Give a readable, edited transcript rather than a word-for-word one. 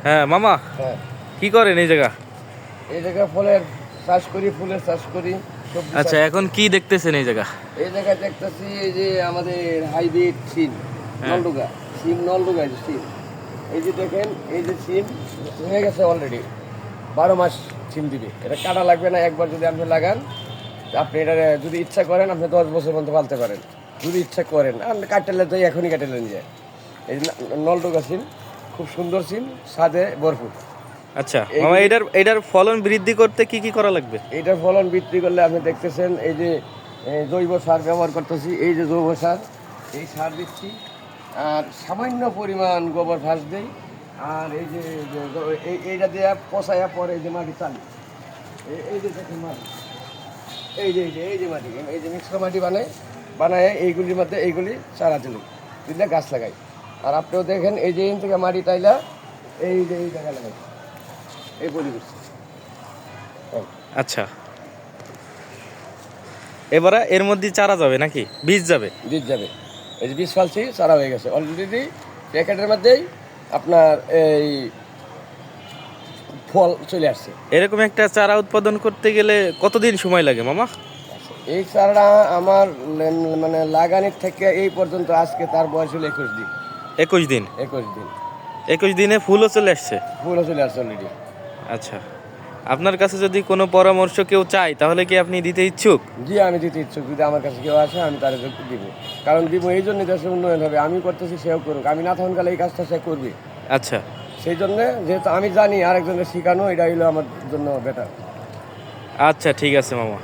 হ্যাঁ মামা, হ্যাঁ, কি করেন এই জায়গা? এই জায়গায় ফলের চাষ করি, ফুলের চাষ করি, সবজি আচ্ছা, চাষ। এখন কি দেখতেছেন এই জায়গা? এই জায়গায় দেখতেছি এই যে আমাদের হাইব্রিড সিম, হ্যাঁ। নলডুগা সিম, নলডুগা এই যে সিম। এই যে দেখেন, এই যে সিম হয়ে গেছে অলরেডি, 12 মাস সিম দিবে। এটা কাটা লাগবে না, একবার যদি আপনি লাগান, আপনি এটা যদি ইচ্ছা করেন আপনি 10 বছর পর্যন্ত পালতে পারেন, যদি ইচ্ছা করেন। আপনি কাটলে তো এখনই কাটে নেন যায়। এই যে নলডুগা সিম, খুব সুন্দর সিম, স্বাদে ভরপুর। আচ্ছা মামা, এটার ফলন বৃদ্ধি করতে কি কি করা লাগবে? এইটার ফলন বৃদ্ধি করলে আপনি দেখতেছেন এই যে জৈব সার ব্যবহার করতেছি, এই যে জৈব সার, এই সার দিচ্ছি, আর সামান্য পরিমাণ গোবর ঘাস দিই, আর এই যে এইটা দিয়ে পচাইয়া পরে এই যে মাটি চালি, এই যে দেখেন মাটি, এই যে মাটি, এই যে মিক্সড মাটি বানায় এইগুলির মধ্যে এইগুলি চারা দিলে গাছ লাগাই। আর আপনিও দেখেন এই যে এখান থেকে মাটি টাইলা এই যে এই জায়গায় লাগাই, এই পরিবেশ। আচ্ছা, এবারে এর মধ্যে চারা যাবে নাকি বীজ যাবে? বীজ যাবে। এই যে বীজ ফালছি, চারা হয়ে গেছে অলরেডি, প্যাকেটের মধ্যেই আপনার এই ফল চলে আসছে। এরকম একটা চারা উৎপাদন করতে গেলে কতদিন সময় লাগে মামা? এই চারাটা আমার মানে লাগানোর থেকে এই পর্যন্ত আজকে তার বয়স হলো 21 দিন। 21 দিন? 21 দিন 21 দিনে ফুলও চলে আসছে? ফুলও চলে আসছে অলরেডি। আচ্ছা, আপনার কাছে যদি কোনো পরামর্শ কেউ চায় তাহলে কি আপনি দিতে ইচ্ছুক? জি, আমি দিতে ইচ্ছুক। যদি আমার কাছে কেউ আসে আমি তাদের দিব, কারণ দিব এই জন্য দেশের উন্নয়ন হবে। আমি করতেছি, সেও করুক। আমি না থাকুন কালে এই কাজটা সে করবে। আচ্ছা সেই জন্যে যেহেতু আমি জানি, আরেকজনকে শেখানো এটা হলো আমার জন্য বেটার। আচ্ছা, ঠিক আছে মামা।